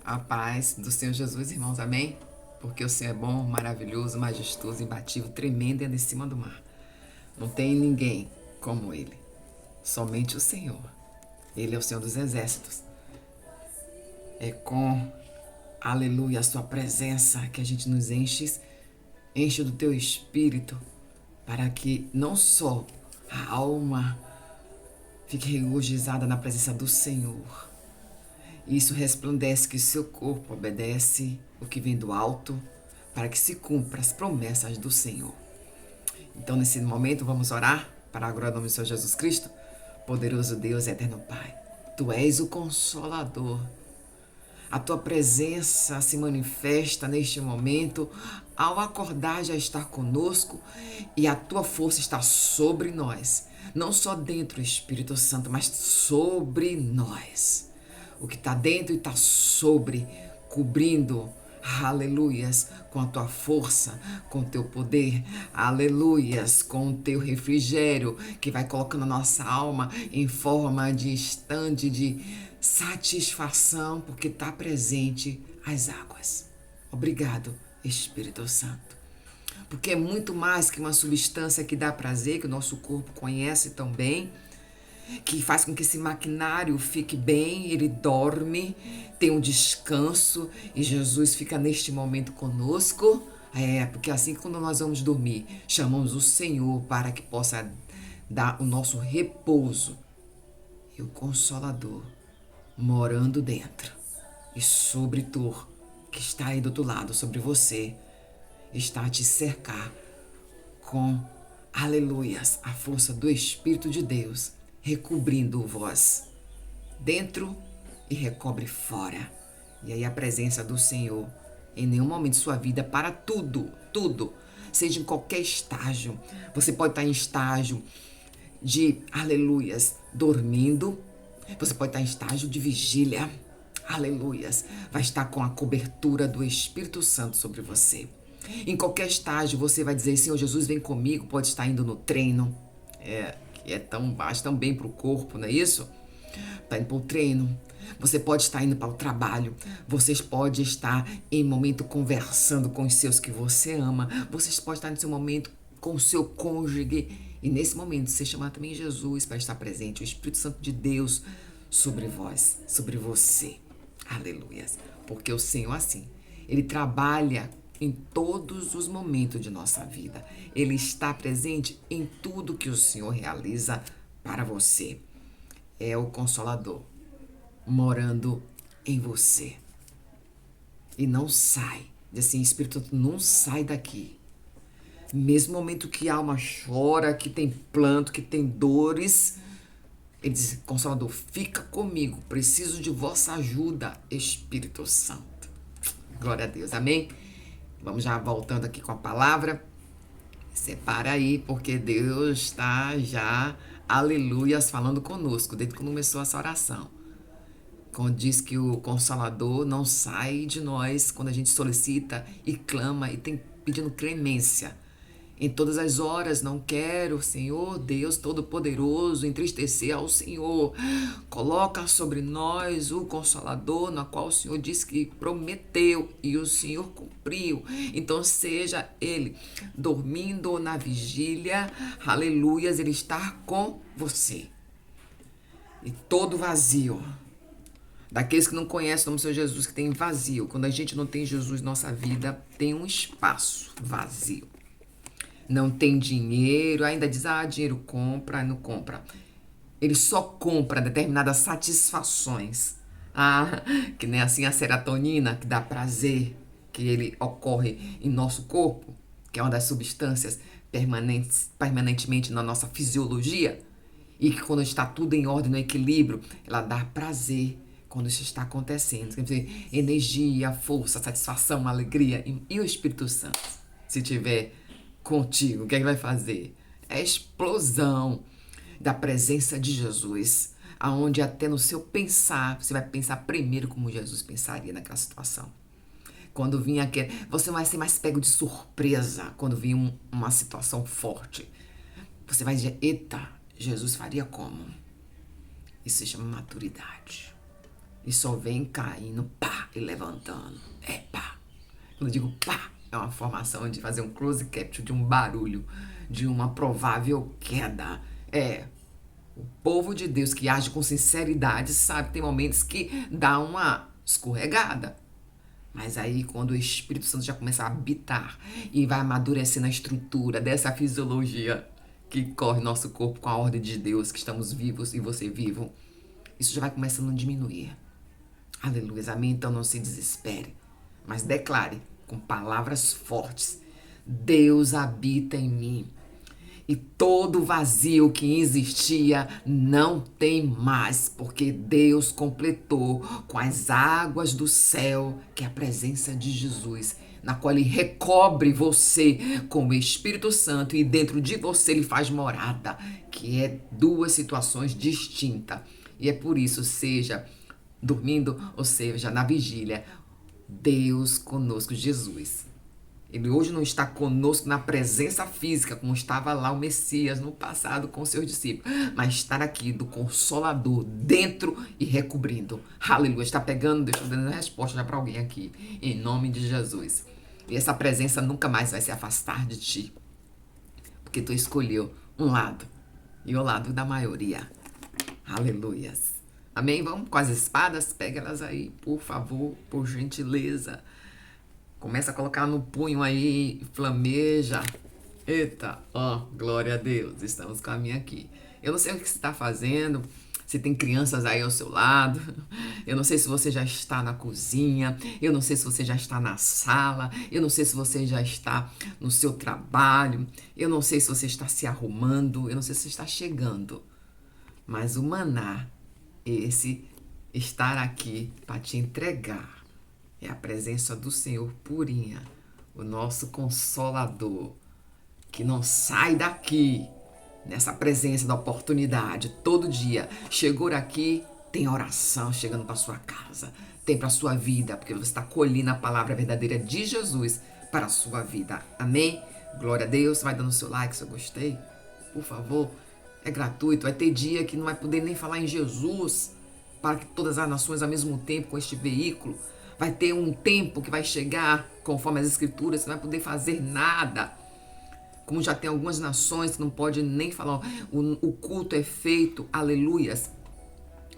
A paz do Senhor Jesus, irmãos, amém? Porque o Senhor é bom, maravilhoso, majestoso, imbatível, tremendo e anda em cima do mar. Não tem ninguém como Ele, somente o Senhor. Ele é o Senhor dos exércitos. É com, aleluia, a sua presença que a gente nos enche do teu espírito, para que não só a alma fique regozijada na presença do Senhor, isso resplandece que seu corpo obedece o que vem do alto, para que se cumpra as promessas do Senhor. Então, nesse momento, vamos orar para a glória do nome do Senhor Jesus Cristo, poderoso Deus e eterno Pai. Tu és o Consolador. A tua presença se manifesta neste momento, ao acordar já estar conosco, e a tua força está sobre nós, não só dentro do Espírito Santo, mas sobre nós. O que está dentro e está sobre, cobrindo, aleluias, com a tua força, com o teu poder, aleluias, com o teu refrigério, que vai colocando a nossa alma em forma de estande de satisfação, porque está presente as águas. Obrigado, Espírito Santo. Porque é muito mais que uma substância que dá prazer, que o nosso corpo conhece tão bem, que faz com que esse maquinário fique bem, ele dorme, tem um descanso e Jesus fica neste momento conosco. Porque assim quando nós vamos dormir, chamamos o Senhor para que possa dar o nosso repouso. E o Consolador morando dentro. E sobre tu, que está aí do outro lado, sobre você, está a te cercar com, aleluias, a força do Espírito de Deus, recobrindo vós dentro e recobre fora. E aí a presença do Senhor em nenhum momento de sua vida para tudo, seja em qualquer estágio. Você pode estar em estágio de, aleluias, dormindo. Você pode estar em estágio de vigília. Aleluias. Vai estar com a cobertura do Espírito Santo sobre você. Em qualquer estágio você vai dizer, Senhor Jesus, vem comigo. Pode estar indo no treino. Que é tão baixo, tão bem para o corpo, não é isso? Está indo para o treino. Você pode estar indo para o trabalho. Vocês podem estar em momento conversando com os seus que você ama. Vocês podem estar no seu momento com o seu cônjuge. E nesse momento você chama também Jesus para estar presente. O Espírito Santo de Deus sobre vós, sobre você. Aleluias. Porque o Senhor assim, Ele trabalha em todos os momentos de nossa vida. Ele está presente em tudo que o Senhor realiza para você. É o Consolador morando em você. E não sai. Diz assim, Espírito Santo, não sai daqui. Mesmo momento que a alma chora, que tem planto, que tem dores, ele diz, Consolador, fica comigo. Preciso de vossa ajuda, Espírito Santo. Glória a Deus, amém? Vamos já voltando aqui com a palavra. Separa aí, porque Deus está já, aleluias, falando conosco, desde que começou essa oração. Quando diz que o Consolador não sai de nós quando a gente solicita e clama e tem pedindo clemência. Em todas as horas, não quero, Senhor Deus Todo-Poderoso, entristecer ao Senhor. Coloca sobre nós o Consolador, na qual o Senhor disse que prometeu e o Senhor cumpriu. Então, seja Ele dormindo ou na vigília, aleluias, Ele está com você. E todo vazio, daqueles que não conhecem o nome do Senhor Jesus, que tem vazio. Quando a gente não tem Jesus, nossa vida tem um espaço vazio. Não tem dinheiro, ainda diz, dinheiro compra, não compra. Ele só compra determinadas satisfações. Que nem assim a serotonina, que dá prazer, que ele ocorre em nosso corpo, que é uma das substâncias permanentemente na nossa fisiologia, e que quando está tudo em ordem, no equilíbrio, ela dá prazer quando isso está acontecendo. Quer dizer, energia, força, satisfação, alegria. E o Espírito Santo, se tiver contigo, o que é que vai fazer? É a explosão da presença de Jesus, aonde até no seu pensar, você vai pensar primeiro como Jesus pensaria naquela situação. Quando vinha aquele, você vai ser mais pego de surpresa quando vinha uma situação forte. Você vai dizer, eita, Jesus faria como? Isso se chama maturidade. E só vem caindo, pá, e levantando. É pá. Quando eu digo pá, é uma formação de fazer um close capture de um barulho, de uma provável queda. O povo de Deus que age com sinceridade sabe que tem momentos que dá uma escorregada. Mas aí, quando o Espírito Santo já começa a habitar e vai amadurecendo a estrutura dessa fisiologia que corre nosso corpo com a ordem de Deus, que estamos vivos e você vivo, isso já vai começando a diminuir. Aleluia, amém? Então não se desespere, mas declare com palavras fortes: Deus habita em mim. E todo vazio que existia não tem mais, porque Deus completou com as águas do céu, que é a presença de Jesus, na qual Ele recobre você com o Espírito Santo e dentro de você Ele faz morada, que é duas situações distintas. E é por isso, seja dormindo ou seja na vigília, Deus conosco, Jesus. Ele hoje não está conosco na presença física, como estava lá o Messias no passado com seus discípulos, mas estar aqui do Consolador, dentro e recobrindo. Aleluia. Está pegando, deixa eu dar a resposta já para alguém aqui, em nome de Jesus. E essa presença nunca mais vai se afastar de ti, porque tu escolheu um lado, e o lado da maioria. Aleluias. Amém? Vamos com as espadas? Pega elas aí, por favor, por gentileza. Começa a colocar no punho aí, flameja. Eita, ó, glória a Deus, estamos com a minha aqui. Eu não sei o que você está fazendo, se tem crianças aí ao seu lado, eu não sei se você já está na cozinha, eu não sei se você já está na sala, eu não sei se você já está no seu trabalho, eu não sei se você está se arrumando, eu não sei se você está chegando. Mas o maná, esse estar aqui para te entregar, é a presença do Senhor purinha, o nosso Consolador, que não sai daqui, nessa presença da oportunidade, todo dia. Chegou aqui, tem oração chegando para sua casa, tem para sua vida, porque você está colhendo a palavra verdadeira de Jesus para a sua vida. Amém? Glória a Deus. Vai dando seu like se eu gostei, por favor. É gratuito. Vai ter dia que não vai poder nem falar em Jesus para que todas as nações ao mesmo tempo com este veículo. Vai ter um tempo que vai chegar, conforme as escrituras, você não vai poder fazer nada. Como já tem algumas nações que não pode nem falar, o culto é feito, aleluias,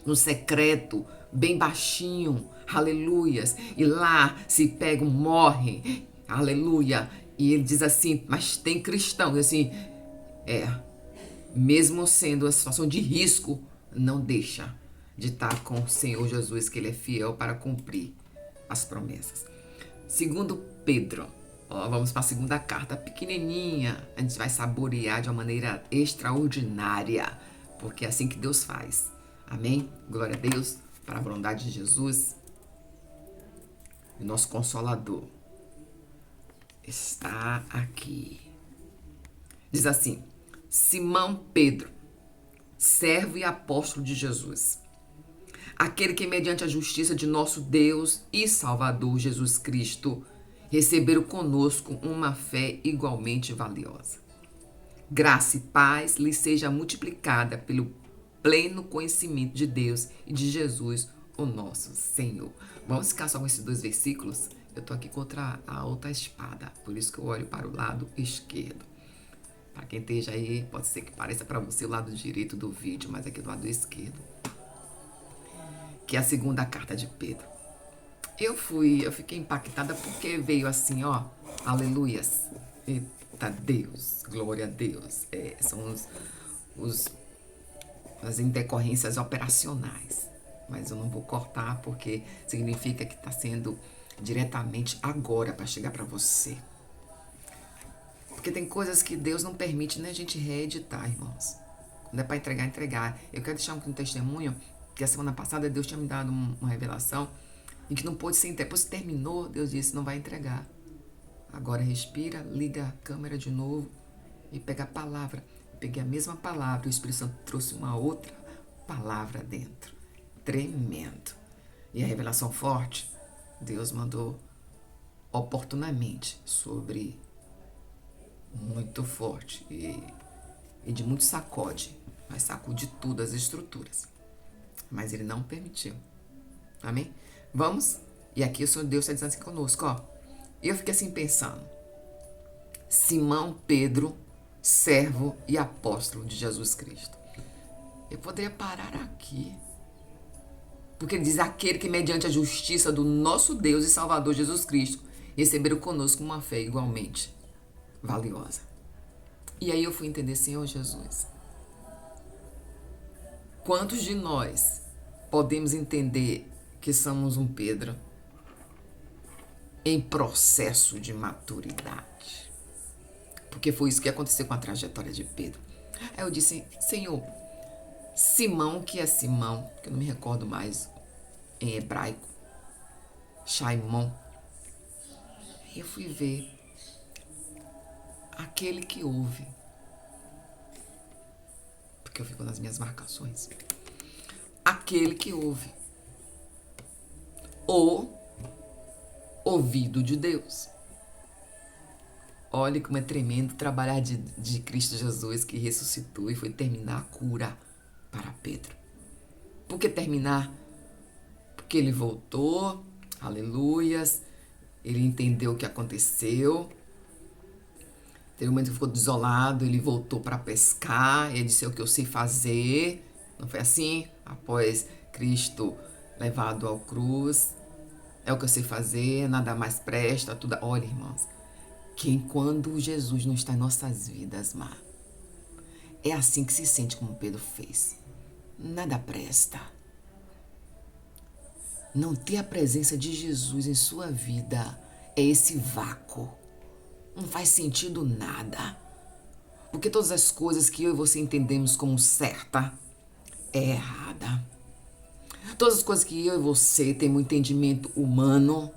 no secreto, bem baixinho, aleluias. E lá se pegam, morrem, aleluia. E ele diz assim, mas tem cristãos, assim, mesmo sendo a situação de risco, não deixa de estar com o Senhor Jesus, que Ele é fiel para cumprir as promessas. Segundo Pedro, vamos para a segunda carta, pequenininha, a gente vai saborear de uma maneira extraordinária, porque é assim que Deus faz. Amém? Glória a Deus, para a bondade de Jesus, o nosso Consolador está aqui. Diz assim, Simão Pedro, servo e apóstolo de Jesus, aquele que mediante a justiça de nosso Deus e Salvador Jesus Cristo, receberam conosco uma fé igualmente valiosa. Graça e paz lhe seja multiplicada pelo pleno conhecimento de Deus e de Jesus, o nosso Senhor. Vamos ficar só com esses dois versículos? Eu estou aqui contra a outra espada, por isso que eu olho para o lado esquerdo. Para quem esteja aí, pode ser que pareça para você o lado direito do vídeo, mas aqui do lado esquerdo, que é a segunda carta de Pedro. Eu fiquei impactada porque veio assim, ó, aleluias, eita Deus, glória a Deus. São as intercorrências operacionais, mas eu não vou cortar porque significa que está sendo diretamente agora para chegar para você. Porque tem coisas que Deus não permite, né, a gente reeditar, irmãos. Quando é para entregar. Eu quero deixar um testemunho que a semana passada Deus tinha me dado uma revelação e que não pôde ser entregue. Depois que terminou, Deus disse, não vai entregar. Agora respira, liga a câmera de novo e pega a palavra. Eu peguei a mesma palavra e o Espírito Santo trouxe uma outra palavra dentro. Tremendo. E a revelação forte, Deus mandou oportunamente sobre muito forte e de muito sacode. Vai sacudir tudo as estruturas. Mas ele não permitiu. Amém? Vamos E aqui o Senhor Deus está dizendo assim conosco, ó. E eu fiquei assim pensando. Simão Pedro, servo e apóstolo de Jesus Cristo. Eu poderia parar aqui. Porque ele diz, aquele que mediante a justiça do nosso Deus e Salvador Jesus Cristo, receberam conosco uma fé igualmente valiosa. E aí eu fui entender, Senhor Jesus, quantos de nós podemos entender que somos um Pedro em processo de maturidade? Porque foi isso que aconteceu com a trajetória de Pedro. Aí eu disse, Senhor, Simão, que é Simão, que eu não me recordo mais em hebraico, Shaimon. Aí eu fui ver aquele que ouve, porque eu fico nas minhas marcações. Aquele que ouve, o ouvido de Deus. Olha como é tremendo trabalhar de Cristo Jesus, que ressuscitou e foi terminar a cura para Pedro. Por que terminar? Porque ele voltou, aleluias, ele entendeu o que aconteceu. Teve um momento que ficou desolado, ele voltou para pescar, ele disse, é o que eu sei fazer. Não foi assim? Após Cristo levado ao cruz, é o que eu sei fazer, nada mais presta, tudo. Olha, irmãos, que quando Jesus não está em nossas vidas, é assim que se sente como Pedro fez. Nada presta. Não ter a presença de Jesus em sua vida é esse vácuo. Não faz sentido nada. Porque todas as coisas que eu e você entendemos como certa é errada. Todas as coisas que eu e você temos um entendimento humano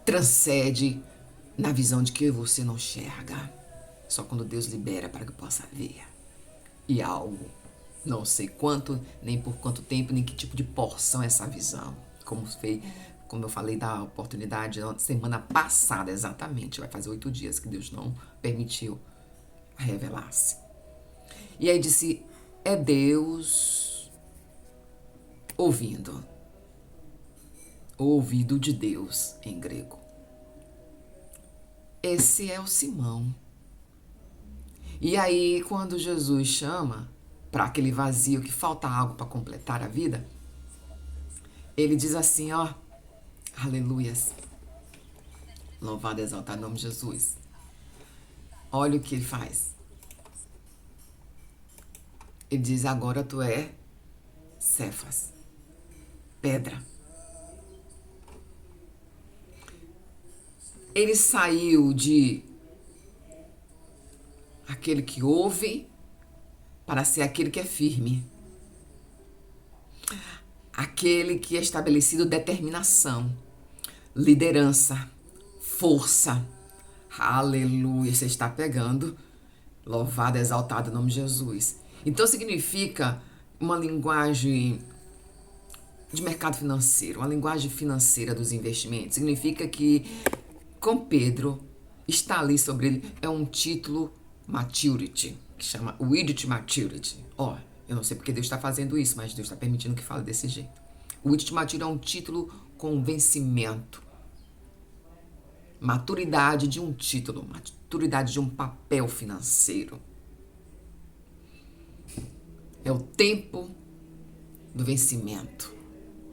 transcende na visão de que eu e você não enxerga. Só quando Deus libera para que eu possa ver. E algo, não sei quanto, nem por quanto tempo, nem que tipo de porção é essa visão. Como eu falei da oportunidade na semana passada, exatamente. Vai fazer 8 dias que Deus não permitiu revelar-se. E aí disse, é Deus ouvindo. O ouvido de Deus em grego. Esse é o Simão. E aí, quando Jesus chama para aquele vazio que falta algo para completar a vida, ele diz assim, ó, aleluias, louvado e exaltado o nome de Jesus. Olha o que ele faz. Ele diz, agora tu é Cefas, pedra. Ele saiu de aquele que ouve para ser aquele que é firme. Aquele que é estabelecido determinação, liderança, força. Aleluia, você está pegando. Louvado, exaltado o nome de Jesus. Então significa uma linguagem de mercado financeiro, uma linguagem financeira dos investimentos. Significa que com Pedro está ali sobre ele, é um título maturity, que chama Widget Maturity. Ó, eu não sei porque Deus está fazendo isso, mas Deus está permitindo que fale desse jeito. O Widget Maturity é um título com vencimento. Maturidade de um título, maturidade de um papel financeiro. É o tempo do vencimento.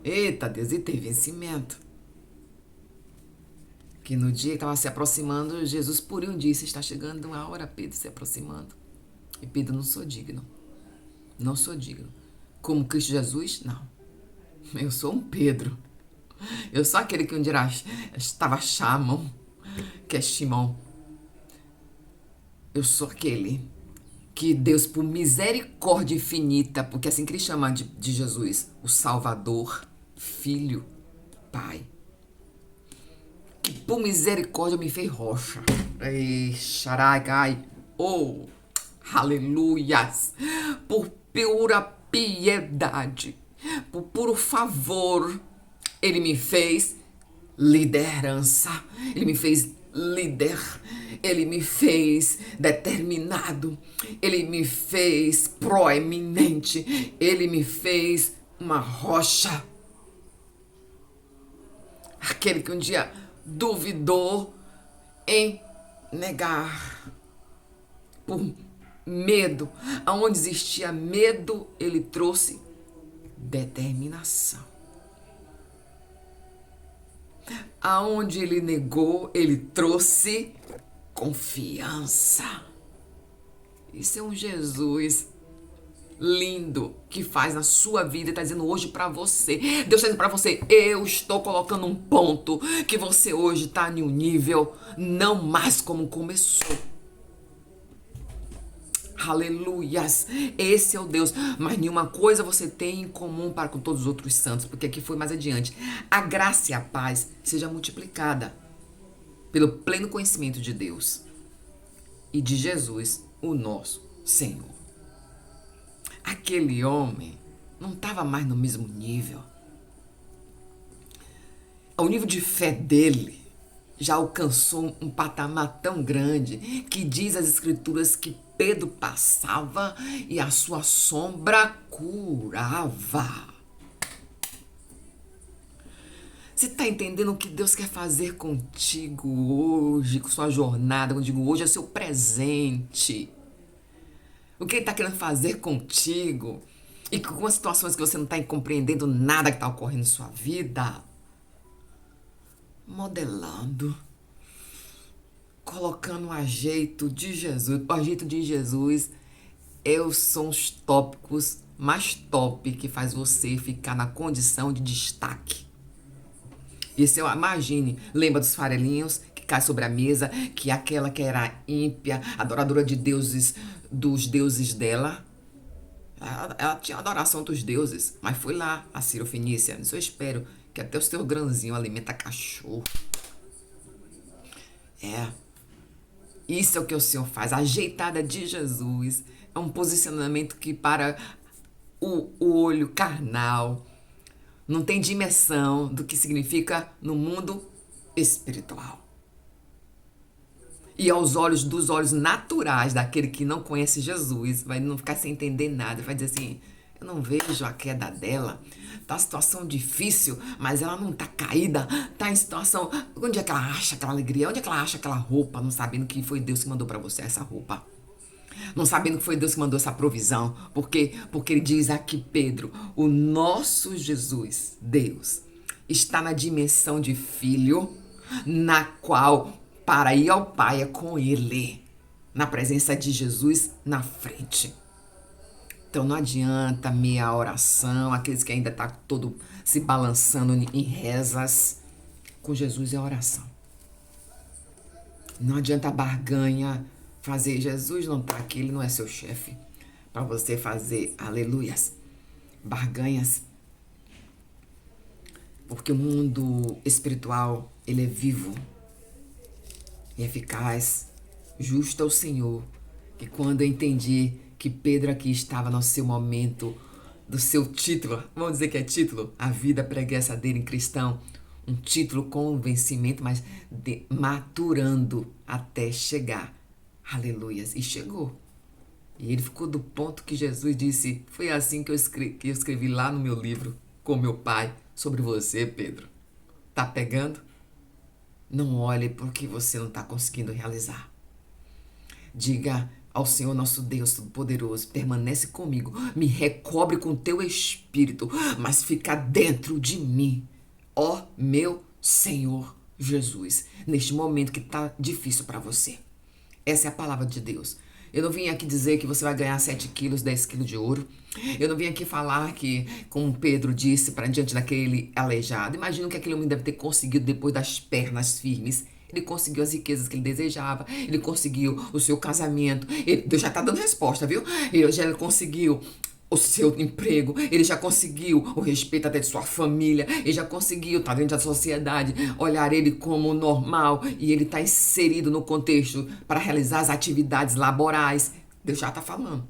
Eita Deus, e tem vencimento. Que no dia que estava se aproximando, Jesus por um disse, está chegando a hora, Pedro, se aproximando. E Pedro, não sou digno. Não sou digno. Como Cristo Jesus? Não. Eu sou um Pedro. Eu sou aquele que um dia estava Chamon, que é Shimon. Eu sou aquele que Deus, por misericórdia infinita, porque assim que ele chama de Jesus, o Salvador, Filho, Pai, que por misericórdia me fez rocha. Ei, xaragai, oh, aleluias, por pura piedade, por puro favor, ele me fez liderança, ele me fez líder, ele me fez determinado, ele me fez proeminente, ele me fez uma rocha. aquele que um dia duvidou em negar por medo. Aonde existia medo, ele trouxe determinação. Aonde ele negou, ele trouxe confiança. Isso é um Jesus lindo que faz na sua vida e está dizendo hoje para você. Deus está dizendo para você: eu estou colocando um ponto que você hoje está em um nível não mais como começou. Aleluias, esse é o Deus. Mas nenhuma coisa você tem em comum para com todos os outros santos, porque aqui foi mais adiante: a graça e a paz seja multiplicada pelo pleno conhecimento de Deus e de Jesus, o nosso Senhor. Aquele homem não estava mais no mesmo nível. O nível de fé dele já alcançou um patamar tão grande que diz as escrituras que Pedro passava e a sua sombra curava. Você está entendendo o que Deus quer fazer contigo hoje, com sua jornada? Quando eu digo hoje, é o seu presente. O que Ele está querendo fazer contigo e com as situações que você não está compreendendo nada que está ocorrendo em sua vida. Modelando, colocando o ajeito de Jesus. O ajeito de Jesus são os tópicos mais top que faz você ficar na condição de destaque. E se eu imagine, lembra dos farelinhos que cai sobre a mesa, que aquela que era ímpia, adoradora de deuses, dos deuses dela, ela tinha adoração dos deuses, mas foi lá a Cirofenícia. Isso eu espero que até os teus grãozinhos alimenta cachorro. Isso é o que o Senhor faz. A ajeitada de Jesus é um posicionamento que para o olho carnal não tem dimensão do que significa no mundo espiritual. E aos olhos dos olhos naturais daquele que não conhece Jesus, vai não ficar sem entender nada, vai dizer assim: eu não vejo a queda dela, tá uma situação difícil, mas ela não tá caída, tá em situação, onde é que ela acha aquela alegria, onde é que ela acha aquela roupa, não sabendo que foi Deus que mandou para você essa roupa, não sabendo que foi Deus que mandou essa provisão, porque ele diz aqui, Pedro, o nosso Jesus, Deus, está na dimensão de filho, na qual para ir ao Pai é com Ele, na presença de Jesus na frente. Então não adianta meia oração, aqueles que ainda estão todo se balançando em rezas. Com Jesus é oração. Não adianta barganha, fazer Jesus não está aqui, Ele não é seu chefe. Para você fazer aleluias, barganhas. Porque o mundo espiritual, ele é vivo e eficaz. Justo é o Senhor, que quando eu entendi que Pedro aqui estava no seu momento do seu título, vamos dizer que é título, a vida preguiça dele em cristão, um título com vencimento, mas maturando até chegar, aleluias, e chegou. E ele ficou do ponto que Jesus disse: foi assim que eu escrevi lá no meu livro com meu pai sobre você, Pedro. Tá pegando? Não olhe porque você não está conseguindo realizar. Diga ao Senhor nosso Deus Todo-Poderoso: permanece comigo, me recobre com teu espírito, mas fica dentro de mim, ó meu Senhor Jesus, neste momento que está difícil para você. Essa é a palavra de Deus. Eu não vim aqui dizer que você vai ganhar 7 quilos, 10 quilos de ouro. Eu não vim aqui falar que, como Pedro disse, para diante daquele aleijado. Imagina o que aquele homem deve ter conseguido depois das pernas firmes. Ele conseguiu as riquezas que ele desejava. Ele conseguiu o seu casamento. Deus já está dando resposta, viu? Ele conseguiu o seu emprego, ele já conseguiu o respeito até de sua família, ele já conseguiu estar dentro da sociedade, olhar ele como normal, e ele está inserido no contexto para realizar as atividades laborais. Deus já está falando.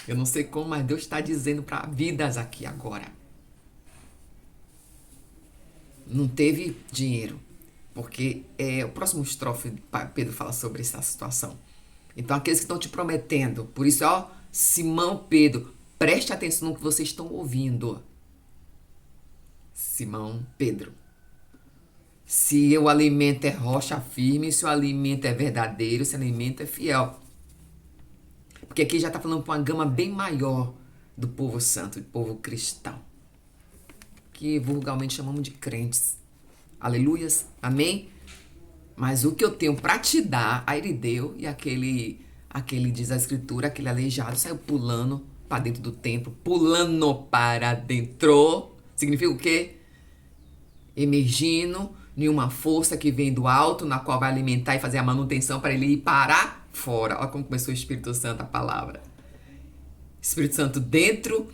Eu não sei como, mas Deus está dizendo para vidas aqui agora. Não teve dinheiro, porque o próximo estrofe, Pedro fala sobre essa situação. Então, aqueles que estão te prometendo, por isso, Simão Pedro, preste atenção no que vocês estão ouvindo. Simão Pedro. Se o alimento é rocha firme, se o alimento é verdadeiro, se o alimento é fiel. Porque aqui já está falando para uma gama bem maior do povo santo, do povo cristão, que vulgarmente chamamos de crentes. Aleluias, amém? Mas o que eu tenho para te dar, a ele deu, e aquele diz a escritura, aquele aleijado saiu pulando para dentro do templo, pulando para dentro. Significa o quê? Emergindo em uma força que vem do alto, na qual vai alimentar e fazer a manutenção para ele ir para fora. Olha como começou o Espírito Santo, a palavra. Espírito Santo dentro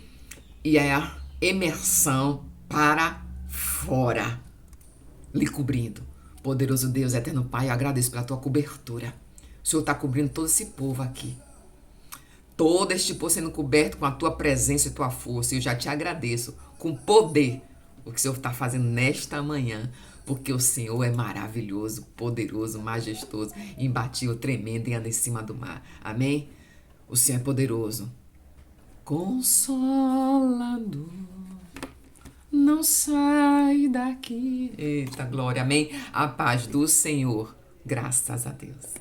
e a imersão para fora, lhe cobrindo. Poderoso Deus, eterno Pai, eu agradeço pela tua cobertura. O Senhor está cobrindo todo esse povo aqui. Todo este povo sendo coberto com a tua presença e tua força. E eu já te agradeço com poder o que o Senhor está fazendo nesta manhã. Porque o Senhor é maravilhoso, poderoso, majestoso, imbatível, tremendo e anda em cima do mar. Amém? O Senhor é poderoso. Consolador, não sai daqui. Eita glória, amém? A paz do Senhor, graças a Deus.